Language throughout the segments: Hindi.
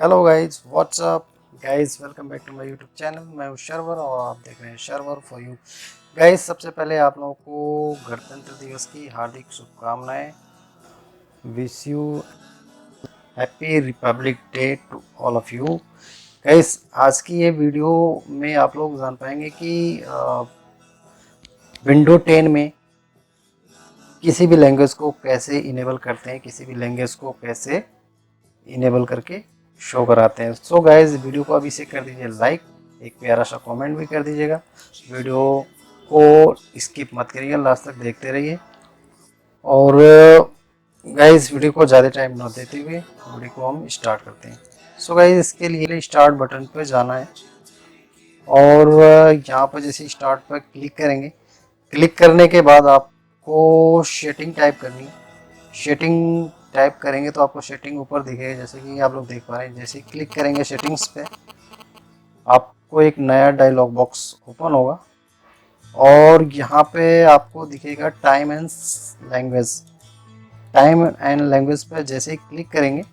Hello guys what's up guys, welcome back to my YouTube channel. मैं हूँ शर्वर और आप देख रहे हैं शर्वर फॉर यू। गाइज सबसे पहले आप लोगों को गणतंत्र दिवस की हार्दिक शुभकामनाएं। Wish you happy republic day to all of you. Guys आज की ये वीडियो में आप लोग जान पाएंगे कि विंडो 10 में किसी भी लैंग्वेज को कैसे इनेबल करते हैं, किसी भी लैंग्वेज को कैसे इनेबल करके शो कराते हैं। सो गाइज वीडियो को अभी से कर दीजिए लाइक, एक प्यारा सा कमेंट भी कर दीजिएगा। वीडियो को स्किप मत करिएगा, लास्ट तक देखते रहिए। और गाइज वीडियो को ज़्यादा टाइम ना देते हुए वीडियो को हम स्टार्ट करते हैं। सो गाइज इसके लिए स्टार्ट बटन पर जाना है और यहाँ पर जैसे स्टार्ट पर क्लिक करेंगे, क्लिक करने के बाद आपको सेटिंग टाइप करनी है। सेटिंग टाइप करेंगे तो आपको सेटिंग ऊपर दिखेगा, जैसे कि आप लोग देख पा रहे हैं। जैसे क्लिक करेंगे सेटिंग्स पे, आपको एक नया डायलॉग बॉक्स ओपन होगा और यहाँ पे आपको दिखेगा time and language. Time and language पे जैसे ही क्लिक करेंगे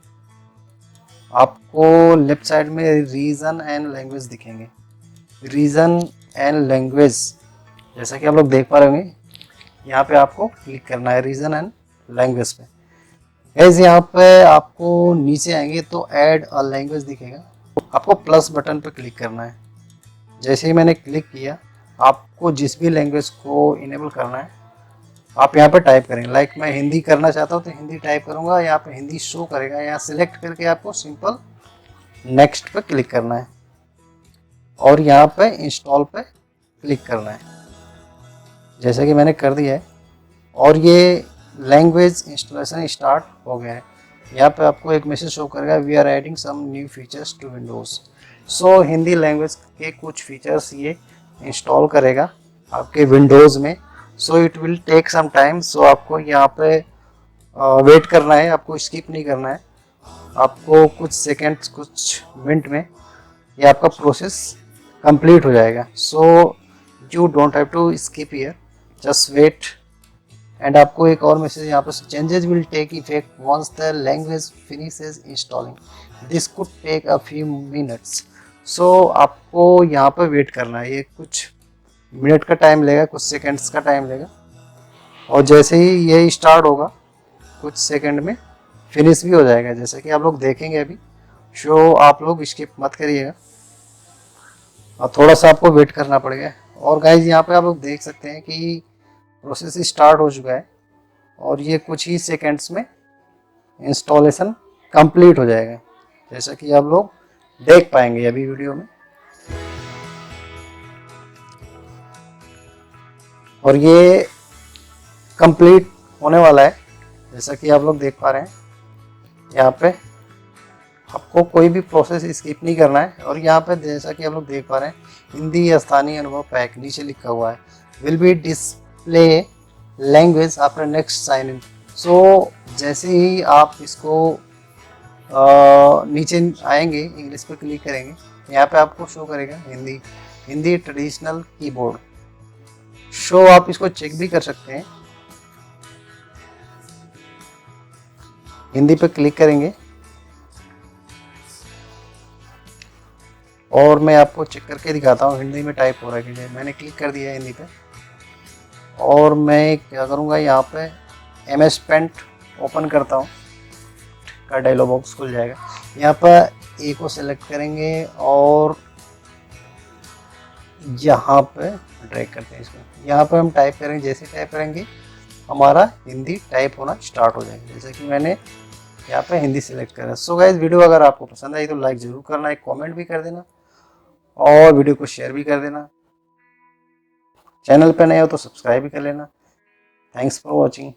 आपको लेफ्ट साइड में रीजन एंड लैंग्वेज दिखेंगे। रीजन एंड लैंग्वेज जैसा कि आप लोग देख पा रहे होंगे, यहाँ पे आपको क्लिक करना है रीजन एंड लैंग्वेज पे। गाइस यहाँ पे आपको नीचे आएंगे तो ऐड अ लैंग्वेज दिखेगा, आपको प्लस बटन पे क्लिक करना है। जैसे ही मैंने क्लिक किया, आपको जिस भी लैंग्वेज को इनेबल करना है आप यहाँ पे टाइप करेंगे। लाइक मैं हिंदी करना चाहता हूँ तो हिंदी टाइप करूँगा, यहाँ पे हिंदी शो करेगा। यहाँ सिलेक्ट करके आपको सिंपल नेक्स्ट पे क्लिक करना है और यहाँ पे इंस्टॉल पे क्लिक करना है, जैसे कि मैंने कर दिया है। और ये लैंग्वेज इंस्टॉलेशन स्टार्ट हो गया है। यहाँ पे आपको एक मैसेज शो करेगा, we are adding some new features to Windows. So Hindi language के कुछ फीचर्स ये इंस्टॉल करेगा आपके विंडोज़ में। So it will take some time. So आपको यहाँ पे वेट करना है, आपको स्किप नहीं करना है। आपको कुछ सेकेंड्स, कुछ मिनट में ये आपका प्रोसेस कंप्लीट हो जाएगा। So you don't have to skip here, just wait. And आपको एक और मैसेज यहाँ पर, changes will take effect once the language finishes installing, this could take a few minutes. So आपको यहाँ पर वेट करना है, ये कुछ मिनट का टाइम लेगा, कुछ सेकंड्स का टाइम लेगा। और जैसे ही ये स्टार्ट होगा कुछ सेकंड में फिनिश भी हो जाएगा, जैसे कि आप लोग देखेंगे अभी। शो आप लोग स्किप मत करिएगा और थोड़ा सा आपको वेट करना पड़ेगा। और गाइज यहाँ पे आप लोग देख सकते हैं कि प्रोसेस स्टार्ट हो चुका है और ये कुछ ही सेकंड्स में इंस्टॉलेशन कंप्लीट हो जाएगा, जैसा कि आप लोग देख पाएंगे अभी वीडियो में। और ये कंप्लीट होने वाला है, जैसा कि आप लोग देख पा रहे हैं। यहाँ पे आपको कोई भी प्रोसेस स्किप नहीं करना है। और यहाँ पे जैसा कि आप लोग देख पा रहे हैं, हिंदी स्थानीय अनुभव पैक नीचे लिखा हुआ है, will be display language after next sign in. So जैसे ही आप इसको नीचे आएंगे, इंग्लिश पे क्लिक करेंगे, यहाँ पे आपको शो करेगा Hindi, Hindi traditional keyboard. Show आप इसको चेक भी कर सकते हैं, हिंदी पे क्लिक करेंगे और मैं आपको चेक करके दिखाता हूँ हिंदी में टाइप हो रहा है कि मैंने क्लिक कर दिया है हिंदी पे। और मैं क्या करूँगा, यहाँ पे MS पेंट ओपन करता हूँ, का डायलॉग बॉक्स खुल जाएगा। यहाँ पर ए को सिलेक्ट करेंगे और यहाँ पे ड्रैग करते हैं इसको। यहाँ पे हम टाइप करेंगे, जैसे टाइप करेंगे हमारा हिंदी टाइप होना स्टार्ट हो जाएगा, जैसे कि मैंने यहाँ पे हिंदी सिलेक्ट करा। सो गाइस वीडियो अगर आपको पसंद आई तो लाइक ज़रूर करना, एक कमेंट भी कर देना और वीडियो को शेयर भी कर देना। चैनल पे नए हो तो सब्सक्राइब भी कर लेना। Thanks for watching.